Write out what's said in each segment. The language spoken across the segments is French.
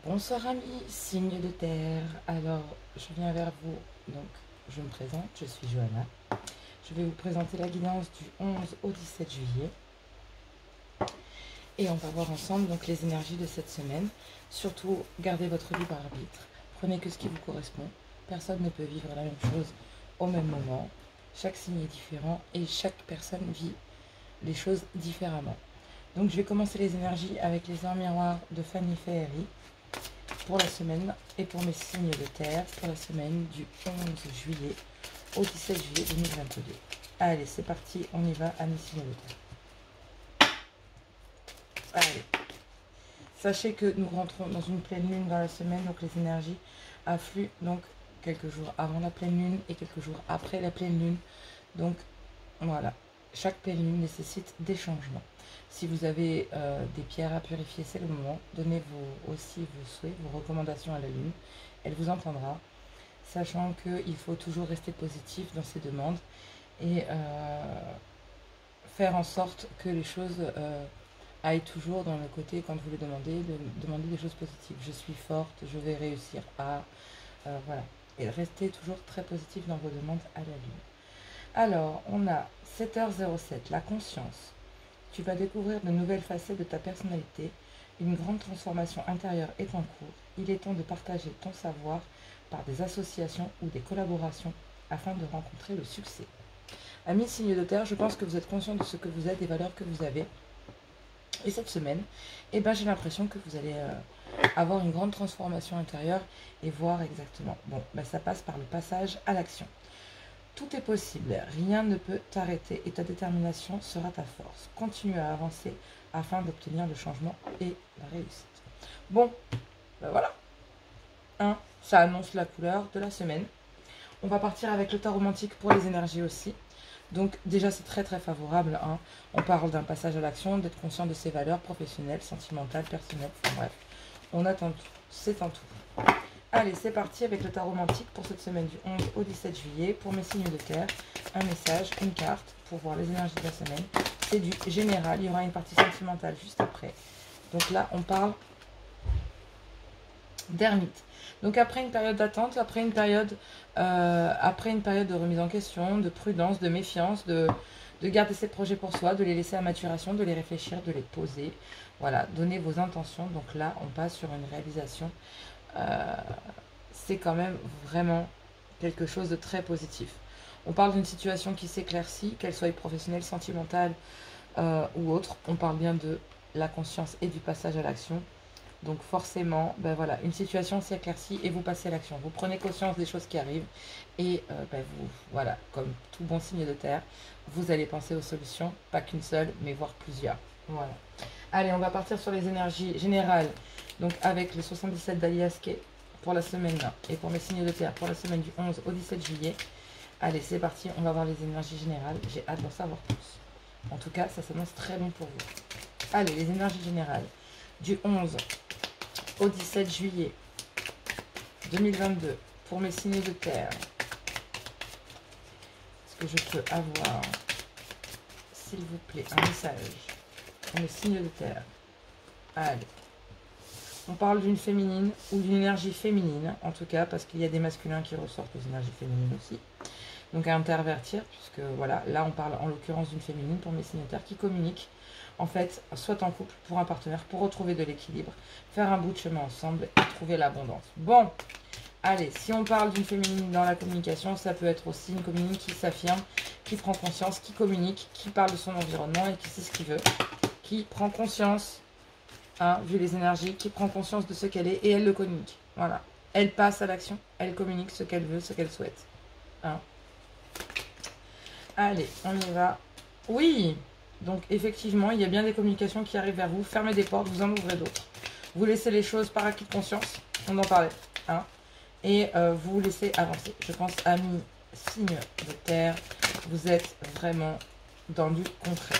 Bonsoir amis, signe de terre. Alors, je viens vers vous, donc je me présente, je suis Johanna. Je vais vous présenter la guidance du 11 au 17 juillet. Et on va voir ensemble donc les énergies de cette semaine. Surtout, gardez votre libre arbitre. Prenez que ce qui vous correspond. Personne ne peut vivre la même chose au même moment. Chaque signe est différent et chaque personne vit les choses différemment. Donc je vais commencer les énergies avec les arts miroirs de Fanny Ferry pour la semaine et pour mes signes de terre pour la semaine du 11 juillet au 17 juillet 2022. Allez, c'est parti, on y va à mes signes de terre. Allez. Sachez que nous rentrons dans une pleine lune dans la semaine, donc les énergies affluent donc quelques jours avant la pleine lune et quelques jours après la pleine lune. Donc voilà, chaque pleine lune nécessite des changements. Si vous avez des pierres à purifier, c'est le moment. Donnez aussi vos souhaits, vos recommandations à la lune. Elle vous entendra, sachant qu'il faut toujours rester positif dans ses demandes et faire en sorte que les choses aillent toujours dans le côté, quand vous les demandez, de demander des choses positives. Je suis forte, je vais réussir à... voilà. Et restez toujours très positif dans vos demandes à la lune. Alors, on a 7h07, la conscience. Tu vas découvrir de nouvelles facettes de ta personnalité. Une grande transformation intérieure est en cours. Il est temps de partager ton savoir par des associations ou des collaborations afin de rencontrer le succès. Amis signes de terre, je pense que vous êtes conscient de ce que vous êtes, des valeurs que vous avez. Et cette semaine, eh ben, j'ai l'impression que vous allez avoir une grande transformation intérieure et voir exactement. Bon, ben, ça passe par le passage à l'action. Tout est possible, rien ne peut t'arrêter et ta détermination sera ta force. Continue à avancer afin d'obtenir le changement et la réussite. Bon, ben voilà. Ça annonce la couleur de la semaine. On va partir avec le temps romantique pour les énergies aussi. Donc déjà c'est très très favorable. On parle d'un passage à l'action, d'être conscient de ses valeurs professionnelles, sentimentales, personnelles. Enfin bref, on attend tout. C'est un tout. Allez, c'est parti avec le tarot romantique pour cette semaine du 11 au 17 juillet. Pour mes signes de terre, un message, une carte pour voir les énergies de la semaine. C'est du général, il y aura une partie sentimentale juste après. Donc là, on parle d'ermite. Donc après une période d'attente, après une période de remise en question, de prudence, de méfiance, de garder ses projets pour soi, de les laisser à maturation, de les réfléchir, de les poser. Voilà, donnez vos intentions. Donc là, on passe sur une réalisation. C'est quand même vraiment quelque chose de très positif. On parle d'une situation qui s'éclaircit, qu'elle soit professionnelle, sentimentale ou autre. On parle bien de la conscience et du passage à l'action. Donc forcément, ben voilà, une situation s'éclaircit et vous passez à l'action. Vous prenez conscience des choses qui arrivent et ben vous, voilà, comme tout bon signe de terre, vous allez penser aux solutions, pas qu'une seule, mais voire plusieurs. Voilà. Allez, on va partir sur les énergies générales. Donc avec le 77 d'Aliaske pour la semaine et pour mes signes de terre pour la semaine du 11 au 17 juillet. Allez, c'est parti, on va voir les énergies générales. J'ai hâte d'en savoir plus. En tout cas, ça s'annonce très bon pour vous. Allez, les énergies générales du 11 au 17 juillet 2022 pour mes signes de terre. Est-ce que je peux avoir, s'il vous plaît, un message pour mes signes de terre? Allez. On parle d'une féminine ou d'une énergie féminine, en tout cas, parce qu'il y a des masculins qui ressortent aux énergies féminines aussi. Donc à intervertir, puisque voilà, là on parle en l'occurrence d'une féminine pour mes signataires qui communiquent, en fait, soit en couple pour un partenaire, pour retrouver de l'équilibre, faire un bout de chemin ensemble et trouver l'abondance. Bon, allez, si on parle d'une féminine dans la communication, ça peut être aussi une féminine qui s'affirme, qui prend conscience, qui communique, qui parle de son environnement et qui sait ce qu'il veut, qui prend conscience, vu les énergies, qui prend conscience de ce qu'elle est et elle le communique. Voilà, elle passe à l'action, elle communique ce qu'elle veut, ce qu'elle souhaite. Allez, on y va. Oui, donc effectivement, il y a bien des communications qui arrivent vers vous. Fermez des portes, vous en ouvrez d'autres. Vous laissez les choses par acquis de conscience, on en parlait. Et vous laissez avancer. Je pense, amis signes de terre, vous êtes vraiment dans du concret.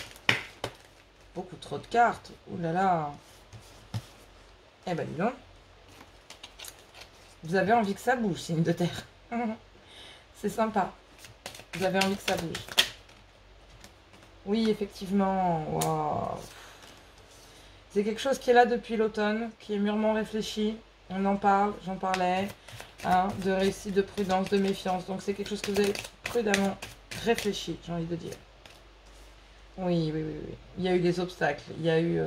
Beaucoup trop de cartes. Ouh là là. Eh ben dis donc. Vous avez envie que ça bouge, signe de terre. C'est sympa. Vous avez envie que ça bouge. Oui, effectivement. Wow. C'est quelque chose qui est là depuis l'automne, qui est mûrement réfléchi. On en parle, j'en parlais, hein, de réussite, de prudence, de méfiance. Donc c'est quelque chose que vous avez prudemment réfléchi, j'ai envie de dire. Oui, oui, oui, oui. Il y a eu des obstacles, il y a eu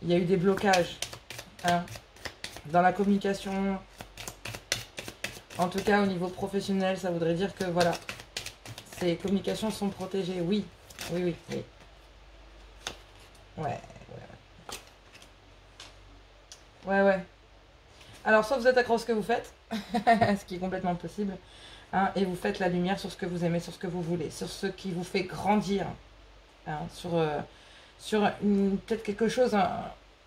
des blocages, hein, dans la communication. En tout cas, au niveau professionnel, ça voudrait dire que, voilà, ces communications sont protégées. Oui, oui, oui, oui. Ouais, ouais, ouais. Alors, soit vous êtes accro à ce que vous faites, ce qui est complètement possible, hein, et vous faites la lumière sur ce que vous aimez, sur ce que vous voulez, sur ce qui vous fait grandir, hein, sur peut-être quelque chose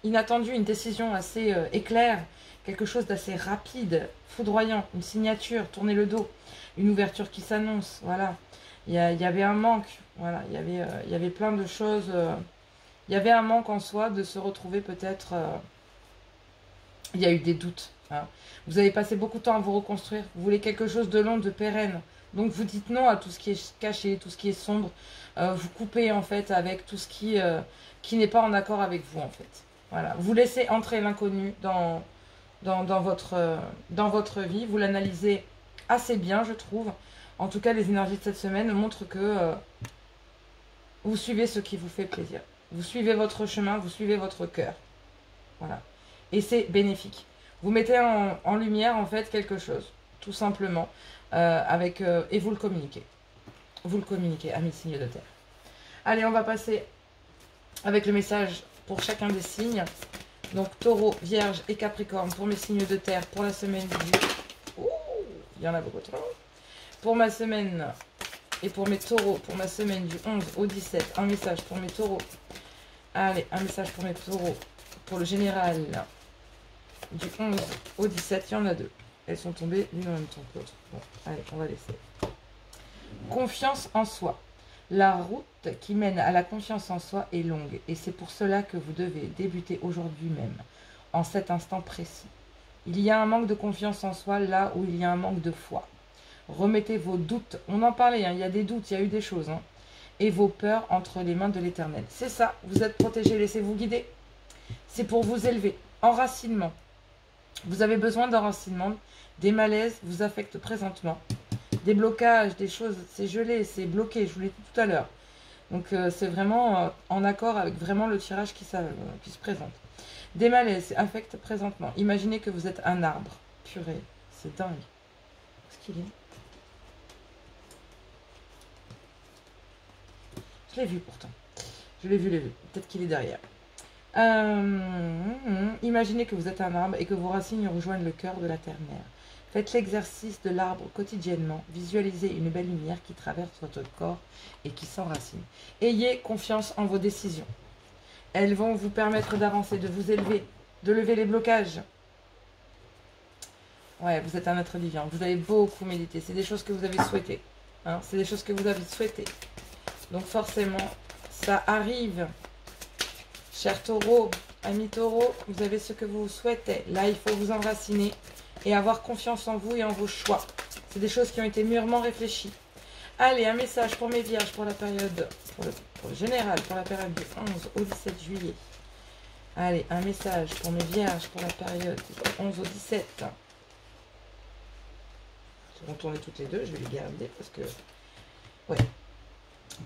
inattendu, une décision assez éclair, quelque chose d'assez rapide, foudroyant, une signature, tourner le dos, une ouverture qui s'annonce, voilà. Il y avait un manque, voilà, il y avait plein de choses, il y avait un manque en soi de se retrouver peut-être, il y a eu des doutes, hein. Vous avez passé beaucoup de temps à vous reconstruire, vous voulez quelque chose de long, de pérenne, donc vous dites non à tout ce qui est caché, tout ce qui est sombre, vous coupez en fait avec tout ce qui n'est pas en accord avec vous en fait. Voilà, vous laissez entrer l'inconnu dans votre vie, vous l'analysez assez bien je trouve. En tout cas les énergies de cette semaine montrent que vous suivez ce qui vous fait plaisir. Vous suivez votre chemin, vous suivez votre cœur. Voilà. Et c'est bénéfique. Vous mettez en lumière en fait quelque chose, tout simplement, et vous le communiquez. Vous le communiquez, amis signes de terre. Allez, on va passer avec le message pour chacun des signes. Donc Taureau, Vierge et Capricorne pour mes signes de terre pour la semaine du... Ouh, il y en a beaucoup trop. Pour ma semaine et pour mes taureaux, pour ma semaine du 11 au 17, un message pour mes taureaux. Allez, un message pour mes taureaux. Pour le général, du 11 au 17, il y en a deux. Elles sont tombées l'une en même temps que l'autre. Bon, allez, on va laisser. Confiance en soi. La route qui mène à la confiance en soi est longue et c'est pour cela que vous devez débuter aujourd'hui même, en cet instant précis. Il y a un manque de confiance en soi là où il y a un manque de foi. Remettez vos doutes, on en parlait, hein, il y a des doutes, il y a eu des choses, hein, et vos peurs entre les mains de l'Éternel. C'est ça, vous êtes protégés, laissez-vous guider. C'est pour vous élever. Enracinement. Vous avez besoin d'enracinement. Des malaises vous affectent présentement. Des blocages, des choses, c'est gelé, c'est bloqué, je vous l'ai dit tout à l'heure. Donc c'est vraiment en accord avec vraiment le tirage qui se présente. Des malaises affectent présentement. Imaginez que vous êtes un arbre. Purée, c'est dingue. Où est-ce qu'il est ? Je l'ai vu pourtant. Je l'ai vu. Peut-être qu'il est derrière. Imaginez que vous êtes un arbre et que vos racines rejoignent le cœur de la terre-mère. Faites l'exercice de l'arbre quotidiennement. Visualisez une belle lumière qui traverse votre corps et qui s'enracine. Ayez confiance en vos décisions. Elles vont vous permettre d'avancer, de vous élever, de lever les blocages. Ouais, vous êtes un être vivant. Vous avez beaucoup médité. C'est des choses que vous avez souhaitées. Hein, c'est des choses que vous avez souhaitées. Donc forcément, ça arrive. Chers taureaux, amis taureaux, vous avez ce que vous souhaitez. Là, il faut vous enraciner et avoir confiance en vous et en vos choix. C'est des choses qui ont été mûrement réfléchies. Allez, un message pour mes vierges pour la période, pour le général, pour la période du 11 au 17 juillet. Allez, un message pour mes vierges pour la période du 11 au 17. Je vais retourner toutes les deux, je vais les garder parce que... Ouais.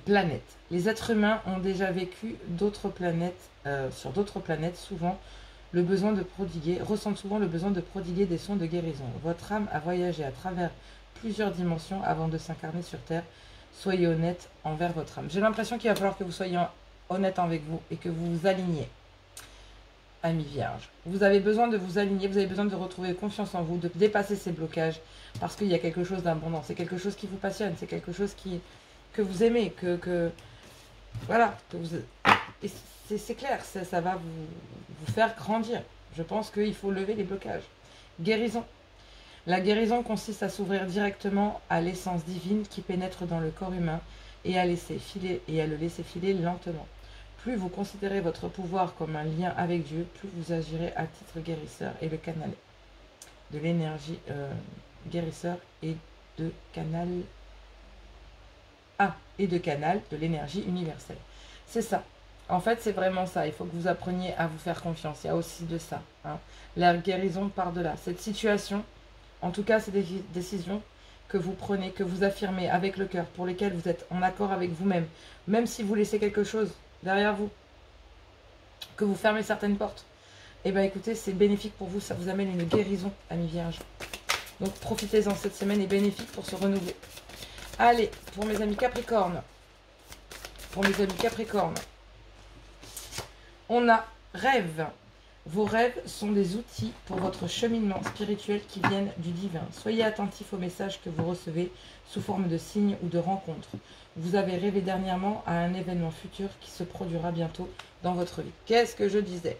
Planète. Les êtres humains ont déjà vécu d'autres planètes, sur d'autres planètes, ressentent souvent le besoin de prodiguer des soins de guérison. Votre âme a voyagé à travers plusieurs dimensions avant de s'incarner sur Terre. Soyez honnête envers votre âme. J'ai l'impression qu'il va falloir que vous soyez honnête avec vous et que vous vous aligniez. Amis vierges, vous avez besoin de vous aligner, vous avez besoin de retrouver confiance en vous, de dépasser ces blocages, parce qu'il y a quelque chose d'abondant, c'est quelque chose qui vous passionne, c'est quelque chose que vous aimez, voilà, c'est clair, ça va vous faire grandir. Je pense qu'il faut lever les blocages. Guérison. La guérison consiste à s'ouvrir directement à l'essence divine qui pénètre dans le corps humain et à le laisser filer lentement. Plus vous considérez votre pouvoir comme un lien avec Dieu, plus vous agirez à titre guérisseur et le canal de l'énergie guérisseur et de canal de l'énergie universelle. C'est ça. En fait, c'est vraiment ça. Il faut que vous appreniez à vous faire confiance. Il y a aussi de ça. Hein. La guérison par-delà. Cette situation, en tout cas, c'est des décisions que vous prenez, que vous affirmez avec le cœur, pour lesquelles vous êtes en accord avec vous-même. Même si vous laissez quelque chose derrière vous, que vous fermez certaines portes, eh bien écoutez, c'est bénéfique pour vous. Ça vous amène une guérison, amis vierges. Donc profitez-en, cette semaine est bénéfique pour se renouveler. Allez, pour mes amis Capricorne. Pour mes amis Capricorne. On a rêve. Vos rêves sont des outils pour votre cheminement spirituel qui viennent du divin. Soyez attentifs aux messages que vous recevez sous forme de signes ou de rencontres. Vous avez rêvé dernièrement à un événement futur qui se produira bientôt dans votre vie. Qu'est-ce que je disais?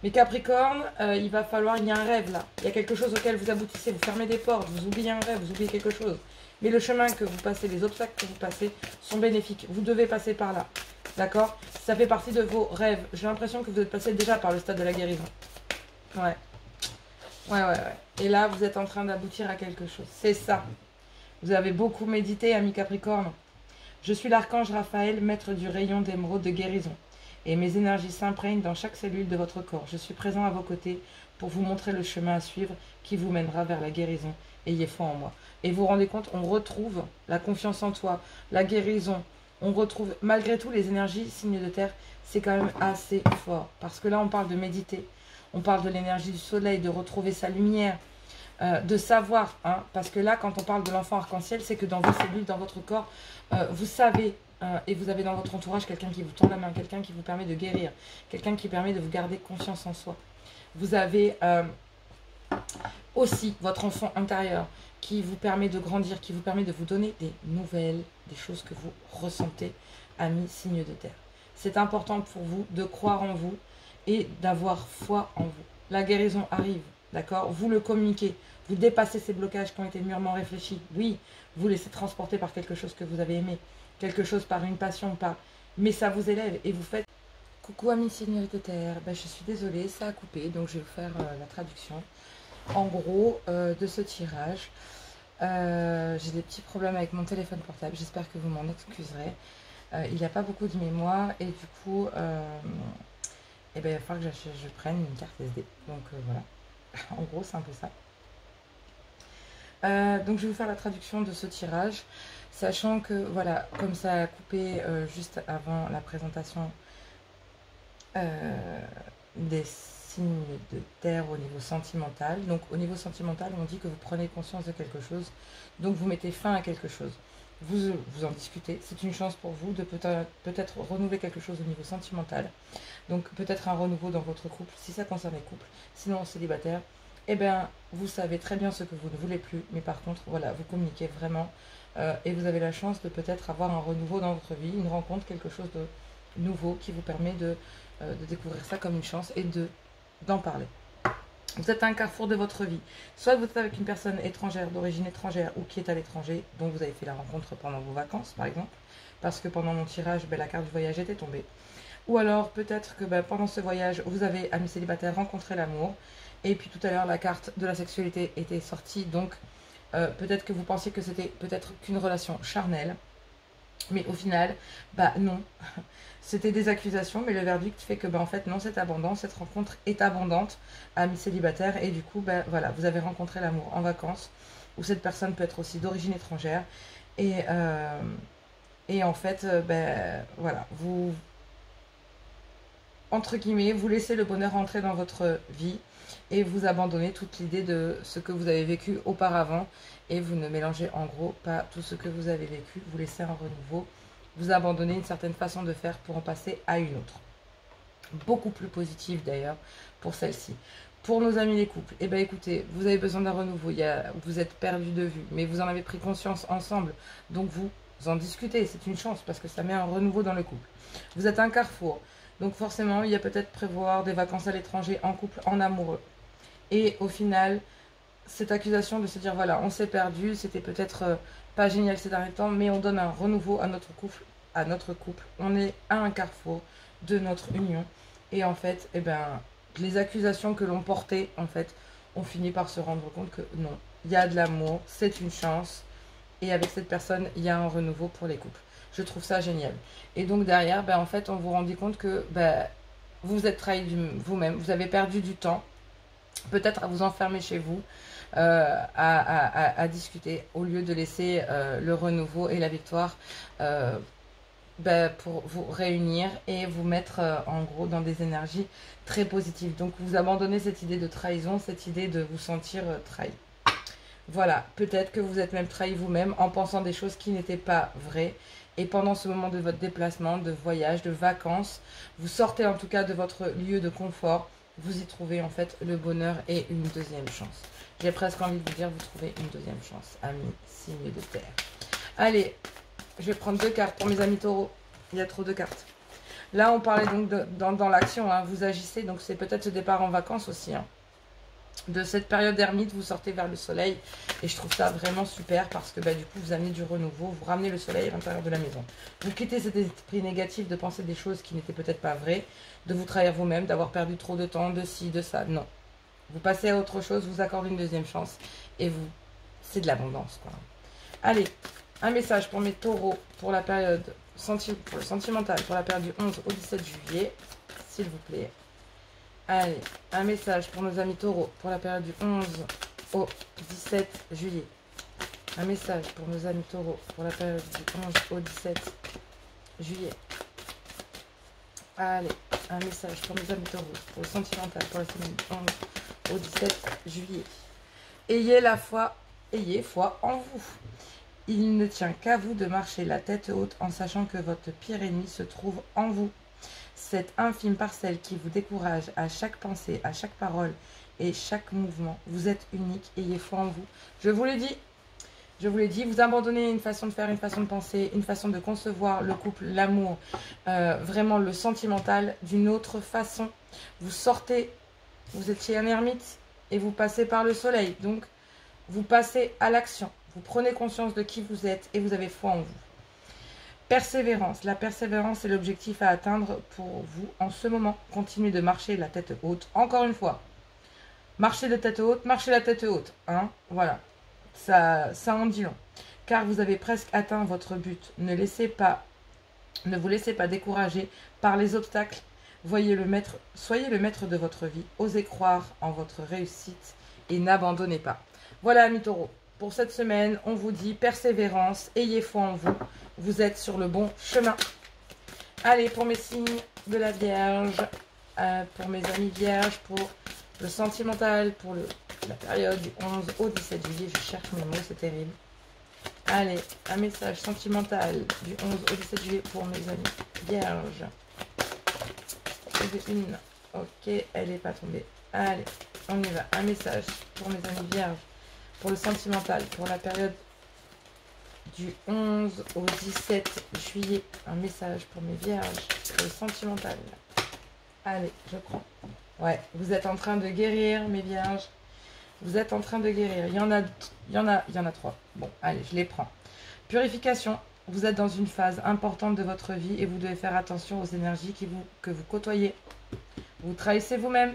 Mes Capricornes, il va falloir, il y a un rêve là. Il y a quelque chose auquel vous aboutissez, vous fermez des portes, vous oubliez un rêve, vous oubliez quelque chose. Mais le chemin que vous passez, les obstacles que vous passez sont bénéfiques. Vous devez passer par là. D'accord? Ça fait partie de vos rêves. J'ai l'impression que vous êtes passé déjà par le stade de la guérison. Ouais. Ouais. Et là, vous êtes en train d'aboutir à quelque chose. C'est ça. Vous avez beaucoup médité, amis Capricorne. Je suis l'archange Raphaël, maître du rayon d'émeraude de guérison. Et mes énergies s'imprègnent dans chaque cellule de votre corps. Je suis présent à vos côtés pour vous montrer le chemin à suivre qui vous mènera vers la guérison. Ayez foi en moi. Et vous vous rendez compte, on retrouve la confiance en toi, la guérison. On retrouve, malgré tout, les énergies, signes de terre, c'est quand même assez fort. Parce que là, on parle de méditer. On parle de l'énergie du soleil, de retrouver sa lumière, de savoir. Hein, parce que là, quand on parle de l'enfant arc-en-ciel, c'est que dans vos cellules, dans votre corps, vous savez, et vous avez dans votre entourage quelqu'un qui vous tend la main, quelqu'un qui vous permet de guérir, quelqu'un qui permet de vous garder confiance en soi. Vous avez aussi votre enfant intérieur qui vous permet de grandir, qui vous permet de vous donner des nouvelles, des choses que vous ressentez, amis signes de terre. C'est important pour vous de croire en vous et d'avoir foi en vous. La guérison arrive, d'accord? Vous le communiquez, vous dépassez ces blocages qui ont été mûrement réfléchis. Oui, vous laissez transporter par quelque chose que vous avez aimé, quelque chose par une passion, mais ça vous élève et vous faites... Coucou amis signes de terre, ben, je suis désolée, ça a coupé, donc je vais vous faire la traduction. En gros, de ce tirage, j'ai des petits problèmes avec mon téléphone portable, j'espère que vous m'en excuserez. Il n'a pas beaucoup de mémoire et du coup, eh ben, il va falloir que je prenne une carte SD. Donc voilà, en gros c'est un peu ça. Donc je vais vous faire la traduction de ce tirage, sachant que voilà, comme ça a coupé juste avant la présentation des signes de terre au niveau sentimental. Donc au niveau sentimental, on dit que vous prenez conscience de quelque chose, donc vous mettez fin à quelque chose. Vous en discutez, c'est une chance pour vous de peut-être renouveler quelque chose au niveau sentimental. Donc peut-être un renouveau dans votre couple, si ça concerne les couples. Sinon célibataire, eh bien vous savez très bien ce que vous ne voulez plus, mais par contre, voilà, vous communiquez vraiment et vous avez la chance de peut-être avoir un renouveau dans votre vie, une rencontre, quelque chose de nouveau qui vous permet de découvrir ça comme une chance et d'en parler. Vous êtes à un carrefour de votre vie. Soit vous êtes avec une personne étrangère, d'origine étrangère ou qui est à l'étranger, dont vous avez fait la rencontre pendant vos vacances, par exemple, parce que pendant mon tirage, ben, la carte du voyage était tombée. Ou alors peut-être que ben, pendant ce voyage, vous avez, amis célibataires, rencontré l'amour. Et puis tout à l'heure, la carte de la sexualité était sortie. Donc peut-être que vous pensiez que c'était peut-être qu'une relation charnelle. Mais au final, bah non, c'était des accusations, mais le verdict fait que, bah, en fait, non, c'est abondant, cette rencontre est abondante, amis célibataires, et du coup, bah, voilà, vous avez rencontré l'amour en vacances, où cette personne peut être aussi d'origine étrangère, et en fait, bah, voilà, vous, entre guillemets, vous laissez le bonheur entrer dans votre vie, et vous abandonnez toute l'idée de ce que vous avez vécu auparavant, et vous ne mélangez en gros pas tout ce que vous avez vécu, vous laissez un renouveau, vous abandonnez une certaine façon de faire pour en passer à une autre. Beaucoup plus positive d'ailleurs pour celle-ci. Pour nos amis les couples, eh bien écoutez, vous avez besoin d'un renouveau, vous êtes perdu de vue, mais vous en avez pris conscience ensemble, donc vous en discutez, c'est une chance parce que ça met un renouveau dans le couple. Vous êtes un carrefour, donc forcément il y a peut-être prévoir des vacances à l'étranger en couple, en amoureux. Et au final, cette accusation de se dire voilà, on s'est perdu, c'était peut-être pas génial ces derniers temps, mais on donne un renouveau à notre couple, on est à un carrefour de notre union. Et en fait, eh ben, les accusations que l'on portait, en fait, on finit par se rendre compte que non, il y a de l'amour, c'est une chance, et avec cette personne, il y a un renouveau pour les couples. Je trouve ça génial. Et donc derrière, ben, en fait, on vous rendit compte que ben, vous vous êtes trahi vous-même, vous avez perdu du temps, peut-être à vous enfermer chez vous, à discuter, au lieu de laisser le renouveau et la victoire ben, pour vous réunir et vous mettre en gros dans des énergies très positives. Donc vous abandonnez cette idée de trahison, cette idée de vous sentir trahi. Voilà, peut-être que vous êtes même trahi vous-même en pensant des choses qui n'étaient pas vraies. Et pendant ce moment de votre déplacement, de voyage, de vacances, vous sortez en tout cas de votre lieu de confort. Vous y trouvez en fait le bonheur et une deuxième chance. J'ai presque envie de vous dire, vous trouvez une deuxième chance, amis signes de terre. Allez, je vais prendre 2 cartes pour mes amis taureaux. Il y a trop de cartes. Là, on parlait donc dans l'action. Hein, vous agissez, donc c'est peut-être ce départ en vacances aussi. Hein. De cette période d'ermite, vous sortez vers le soleil. Et je trouve ça vraiment super parce que bah, du coup, vous amenez du renouveau. Vous ramenez le soleil à l'intérieur de la maison. Vous quittez cet esprit négatif de penser des choses qui n'étaient peut-être pas vraies. De vous trahir vous-même, d'avoir perdu trop de temps, de ci, de ça. Non. Vous passez à autre chose, vous accordez une deuxième chance. Et vous, c'est de l'abondance, quoi. Allez, un message pour mes taureaux pour la période pour le sentimental, pour la période du 11 au 17 juillet, s'il vous plaît. Allez, un message pour nos amis taureaux pour la période du 11 au 17 juillet. Un message pour nos amis taureaux pour la période du 11 au 17 juillet. Allez, un message pour nos amis taureaux pour le sentimental, pour la semaine du 11 au 17 juillet. Ayez foi en vous. Il ne tient qu'à vous de marcher la tête haute en sachant que votre pire ennemi se trouve en vous. Cette infime parcelle qui vous décourage à chaque pensée, à chaque parole et chaque mouvement. Vous êtes unique, ayez foi en vous. Je vous l'ai dit, vous abandonnez une façon de faire, une façon de penser, une façon de concevoir le couple, l'amour, vraiment le sentimental d'une autre façon. Vous sortez, vous étiez un ermite et vous passez par le soleil. Donc, vous passez à l'action. Vous prenez conscience de qui vous êtes et vous avez foi en vous. Persévérance. La persévérance est l'objectif à atteindre pour vous en ce moment. Continuez de marcher la tête haute. Encore une fois. Marchez de tête haute, marchez la tête haute. Hein, voilà. Ça en dit long. Car vous avez presque atteint votre but. Ne vous laissez pas décourager par les obstacles. Soyez le maître de votre vie. Osez croire en votre réussite et n'abandonnez pas. Voilà, amis taureaux. Pour cette semaine, on vous dit persévérance, ayez foi en vous. Vous êtes sur le bon chemin. Allez, pour mes signes de la Vierge, pour mes amis Vierges, pour le sentimental, pour la période du 11 au 17 juillet. Je cherche mes mots, c'est terrible. Allez, un message sentimental du 11 au 17 juillet pour mes amis Vierges. Une. Ok, elle n'est pas tombée. Allez, on y va. Un message pour mes amis Vierges. Pour le sentimental, pour la période du 11 au 17 juillet, un message pour mes vierges, pour le sentimental. Allez, je prends. Ouais, vous êtes en train de guérir, mes vierges. Vous êtes en train de guérir. Il y en a 3. Bon, allez, je les prends. Purification. Vous êtes dans une phase importante de votre vie et vous devez faire attention aux énergies que vous côtoyez. Vous trahissez vous-même.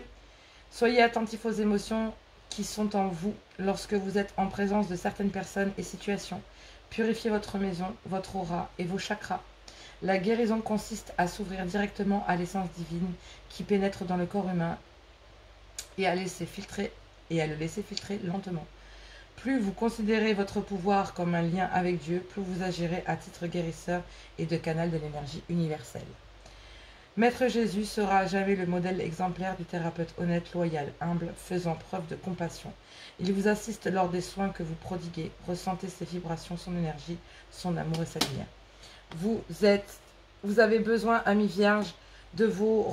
Soyez attentif aux émotions qui sont en vous lorsque vous êtes en présence de certaines personnes et situations. Purifiez votre maison, votre aura et vos chakras. La guérison consiste à s'ouvrir directement à l'essence divine qui pénètre dans le corps humain et à le laisser filtrer lentement. Plus vous considérez votre pouvoir comme un lien avec Dieu, plus vous agirez à titre guérisseur et de canal de l'énergie universelle. Maître Jésus sera à jamais le modèle exemplaire du thérapeute honnête, loyal, humble, faisant preuve de compassion. Il vous assiste lors des soins que vous prodiguez. Ressentez ses vibrations, son énergie, son amour et sa lumière. Vous avez besoin, amis vierges, de vous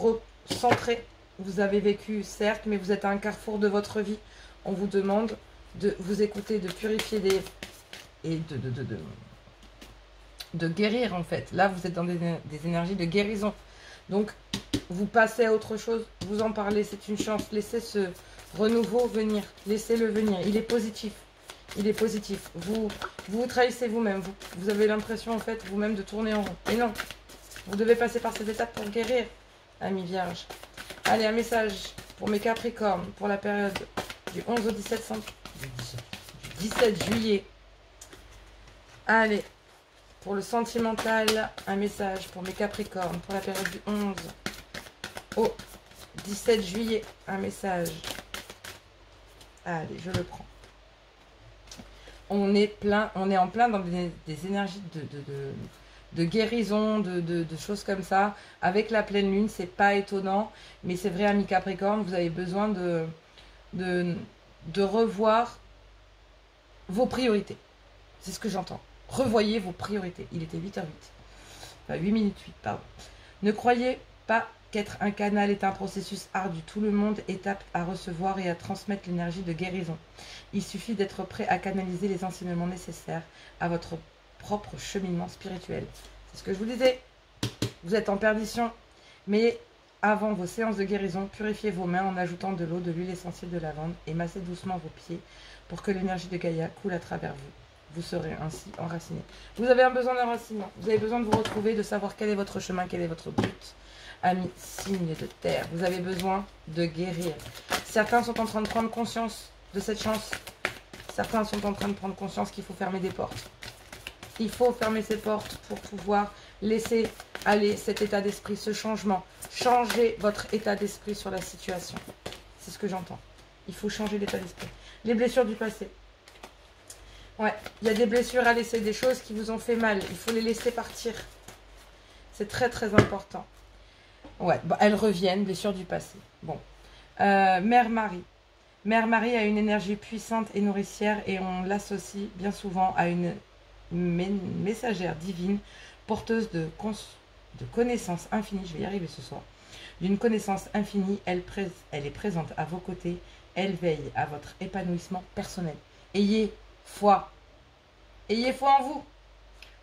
recentrer. Vous avez vécu, certes, mais vous êtes à un carrefour de votre vie. On vous demande de vous écouter, de purifier et de guérir, en fait. Là, vous êtes dans des énergies de guérison. Donc, vous passez à autre chose, vous en parlez, c'est une chance. Laissez ce renouveau venir, laissez-le venir. Il est positif, il est positif. Vous trahissez vous-même, vous avez l'impression en fait vous-même de tourner en rond. Et non, vous devez passer par cette étape pour guérir, amis vierges. Allez, un message pour mes capricornes, pour la période du 11 au 17 juillet. Allez, Pour le sentimental, un message pour mes Capricornes, pour la période du 11 au 17 juillet, un message. Allez, je le prends. On est en plein dans des énergies de guérison, de choses comme ça. Avec la pleine lune, c'est pas étonnant, mais c'est vrai, amis Capricorne, vous avez besoin de revoir vos priorités. C'est ce que j'entends. Revoyez vos priorités. Il était 8h08. Enfin, 8 minutes 8, pardon. Ne croyez pas qu'être un canal est un processus ardu. Tout le monde est apte à recevoir et à transmettre l'énergie de guérison. Il suffit d'être prêt à canaliser les enseignements nécessaires à votre propre cheminement spirituel. C'est ce que je vous disais. Vous êtes en perdition, mais avant vos séances de guérison, purifiez vos mains en ajoutant de l'eau, de l'huile essentielle de lavande et massez doucement vos pieds pour que l'énergie de Gaïa coule à travers vous. Vous serez ainsi enraciné. Vous avez un besoin d'enracinement. Vous avez besoin de vous retrouver, de savoir quel est votre chemin, quel est votre but. Amis, signes de terre, vous avez besoin de guérir. Certains sont en train de prendre conscience de cette chance. Certains sont en train de prendre conscience qu'il faut fermer des portes. Il faut fermer ces portes pour pouvoir laisser aller cet état d'esprit, ce changement. Changez votre état d'esprit sur la situation. C'est ce que j'entends. Il faut changer l'état d'esprit. Les blessures du passé. Ouais, il y a des blessures à laisser, des choses qui vous ont fait mal. Il faut les laisser partir. C'est très très important. Ouais, bon, elles reviennent, blessures du passé. Bon. Mère Marie. Mère Marie a une énergie puissante et nourricière et on l'associe bien souvent à une messagère divine, porteuse de connaissances infinies. Je vais y arriver ce soir. D'une connaissance infinie, elle est présente à vos côtés. Elle veille à votre épanouissement personnel. Ayez foi. Ayez foi en vous.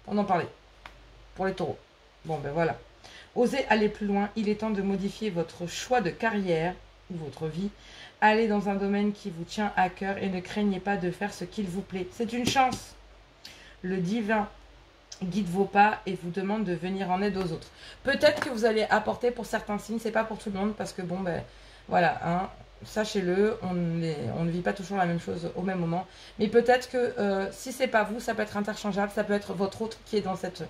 On en parlait. Pour les taureaux. Bon, ben voilà. Osez aller plus loin. Il est temps de modifier votre choix de carrière ou votre vie. Allez dans un domaine qui vous tient à cœur et ne craignez pas de faire ce qu'il vous plaît. C'est une chance. Le divin guide vos pas et vous demande de venir en aide aux autres. Peut-être que vous allez apporter pour certains signes. C'est pas pour tout le monde parce que bon, ben voilà, hein. Sachez-le, on ne vit pas toujours la même chose au même moment. Mais peut-être que si c'est pas vous, ça peut être interchangeable, ça peut être votre autre qui est dans cette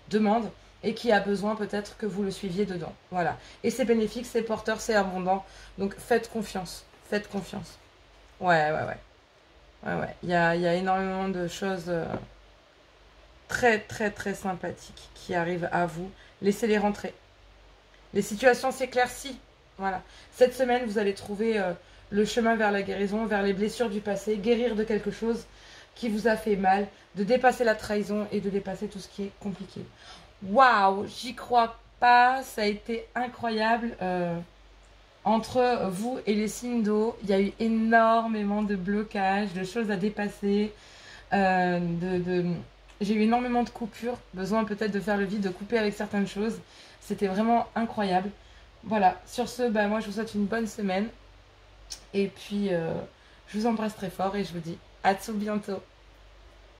demande et qui a besoin peut-être que vous le suiviez dedans. Voilà. Et c'est bénéfique, c'est porteur, c'est abondant. Donc faites confiance. Faites confiance. Ouais. Il y a énormément de choses très très très sympathiques qui arrivent à vous. Laissez-les rentrer. Les situations s'éclaircissent. Voilà. Cette semaine, vous allez trouver le chemin vers la guérison, vers les blessures du passé, guérir de quelque chose qui vous a fait mal, de dépasser la trahison et de dépasser tout ce qui est compliqué. Waouh, j'y crois pas, ça a été incroyable. Entre vous et les signes d'eau, il y a eu énormément de blocages, de choses à dépasser. J'ai eu énormément de coupures, besoin peut-être de faire le vide, de couper avec certaines choses. C'était vraiment incroyable. Voilà, sur ce, bah, moi je vous souhaite une bonne semaine. Et puis, je vous embrasse très fort et je vous dis à tout bientôt.